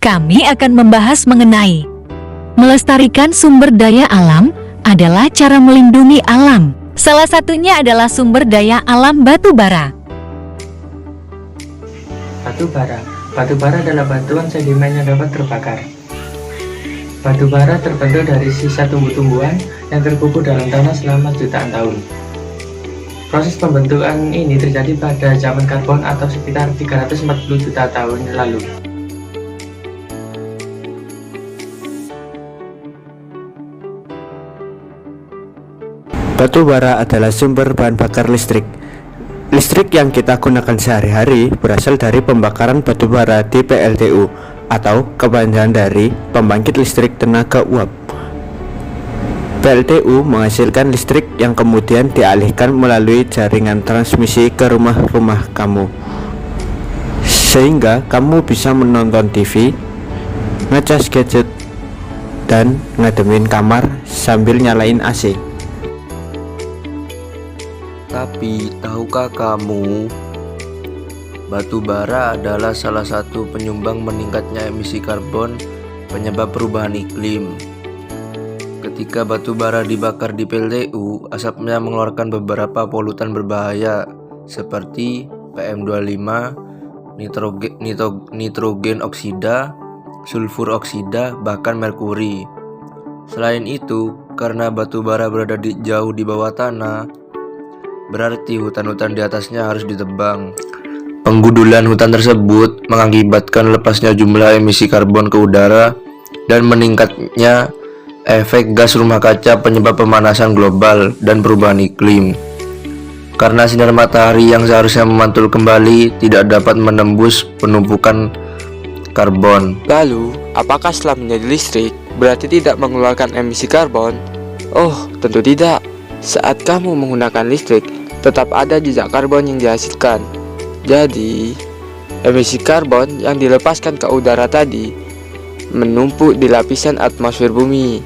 Kami akan membahas mengenai melestarikan sumber daya alam adalah cara melindungi alam. Salah satunya adalah sumber daya alam batu bara. Batu bara. Batu bara adalah batuan sedimen yang dapat terbakar. Batu bara terbentuk dari sisa tumbuh-tumbuhan yang terkubur dalam tanah selama jutaan tahun. Proses pembentukan ini terjadi pada zaman karbon atau sekitar 340 juta tahun lalu. Batu bara adalah sumber bahan bakar listrik. Listrik yang kita gunakan sehari-hari berasal dari pembakaran batu bara di PLTU atau kepanjangan dari pembangkit listrik tenaga uap. PLTU menghasilkan listrik yang kemudian dialihkan melalui jaringan transmisi ke rumah-rumah kamu, sehingga kamu bisa menonton TV, ngecas gadget, dan ngademin kamar sambil nyalain AC. Tapi tahukah kamu, batu bara adalah salah satu penyumbang meningkatnya emisi karbon penyebab perubahan iklim. Ketika batu bara dibakar di PLTU, asapnya mengeluarkan beberapa polutan berbahaya seperti PM2,5, nitrogen oksida, sulfur oksida, bahkan merkuri. Selain itu, karena batu bara berada jauh di bawah tanah, berarti hutan-hutan di atasnya harus ditebang. Penggudulan hutan tersebut mengakibatkan lepasnya jumlah emisi karbon ke udara dan meningkatnya efek gas rumah kaca penyebab pemanasan global dan perubahan iklim. Karena sinar matahari yang seharusnya memantul kembali tidak dapat menembus penumpukan karbon. Lalu, apakah setelah menjadi listrik berarti tidak mengeluarkan emisi karbon? Oh, tentu tidak. Saat kamu menggunakan listrik, tetap ada jejak karbon yang dihasilkan. Jadi, emisi karbon yang dilepaskan ke udara tadi menumpuk di lapisan atmosfer bumi.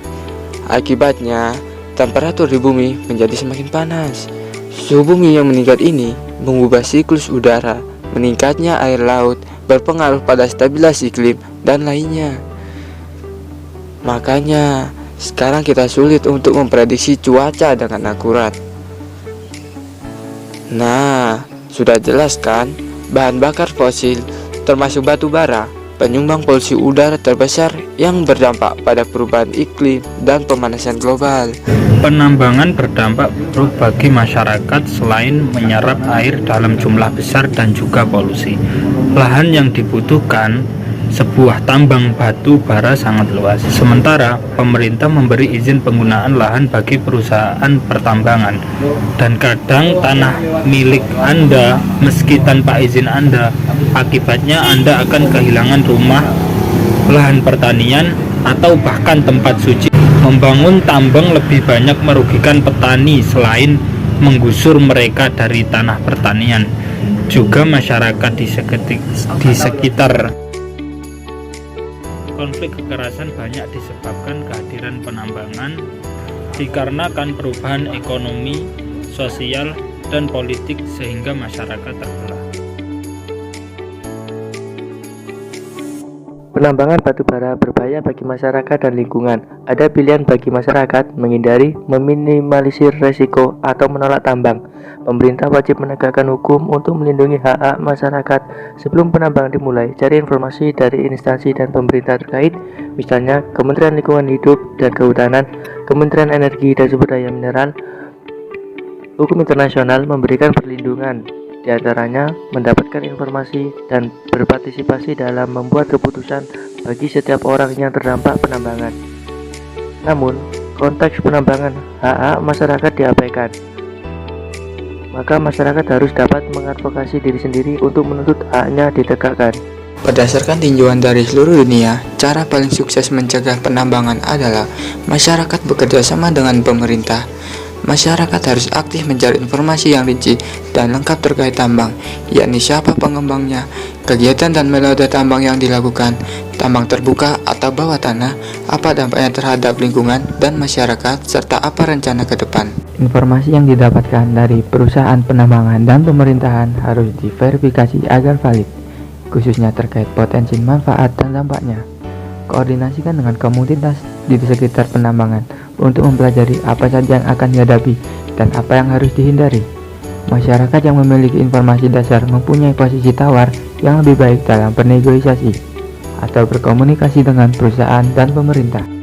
Akibatnya, temperatur di bumi menjadi semakin panas. Suhu bumi yang meningkat ini mengubah siklus udara, meningkatnya air laut, berpengaruh pada stabilitas iklim, dan lainnya. Makanya, sekarang kita sulit untuk memprediksi cuaca dengan akurat. Nah, sudah jelas kan, bahan bakar fosil termasuk batu bara penyumbang polusi udara terbesar yang berdampak pada perubahan iklim dan pemanasan global. Penambangan berdampak buruk bagi masyarakat selain menyerap air dalam jumlah besar dan juga polusi. Lahan yang dibutuhkan sebuah tambang batu bara sangat luas. Sementara pemerintah memberi izin penggunaan lahan bagi perusahaan pertambangan, dan kadang tanah milik Anda meski tanpa izin Anda. Akibatnya Anda akan kehilangan rumah, lahan pertanian, atau bahkan tempat suci. Membangun tambang lebih banyak merugikan petani selain menggusur mereka dari tanah pertanian, juga masyarakat di sekitar. Konflik kekerasan banyak disebabkan kehadiran penambangan, dikarenakan perubahan ekonomi, sosial, dan politik sehingga masyarakat terbelah. Penambangan batu bara berbahaya bagi masyarakat dan lingkungan. Ada pilihan bagi masyarakat menghindari, meminimalisir resiko, atau menolak tambang. Pemerintah wajib menegakkan hukum untuk melindungi hak-hak masyarakat. Sebelum penambangan dimulai, cari informasi dari instansi dan pemerintah terkait, misalnya Kementerian Lingkungan Hidup dan Kehutanan, Kementerian Energi dan Sumber Daya Mineral. Hukum internasional memberikan perlindungan, di antaranya mendapatkan informasi dan berpartisipasi dalam membuat keputusan bagi setiap orang yang terdampak penambangan. Namun, konteks penambangan hak-hak masyarakat diabaikan. Maka masyarakat harus dapat mengadvokasi diri sendiri untuk menuntut haknya ditegakkan. Berdasarkan tinjauan dari seluruh dunia, cara paling sukses mencegah penambangan adalah masyarakat bekerja sama dengan pemerintah. Masyarakat harus aktif mencari informasi yang rinci dan lengkap terkait tambang, yakni siapa pengembangnya, kegiatan dan metode tambang yang dilakukan, tambang terbuka atau bawah tanah, apa dampaknya terhadap lingkungan dan masyarakat, serta apa rencana ke depan. Informasi yang didapatkan dari perusahaan penambangan dan pemerintahan harus diverifikasi agar valid. khususnya terkait potensi manfaat dan dampaknya. Koordinasikan dengan komunitas di sekitar penambangan untuk mempelajari apa saja yang akan dihadapi dan apa yang harus dihindari. Masyarakat yang memiliki informasi dasar mempunyai posisi tawar yang lebih baik dalam bernegosiasi atau berkomunikasi dengan perusahaan dan pemerintah.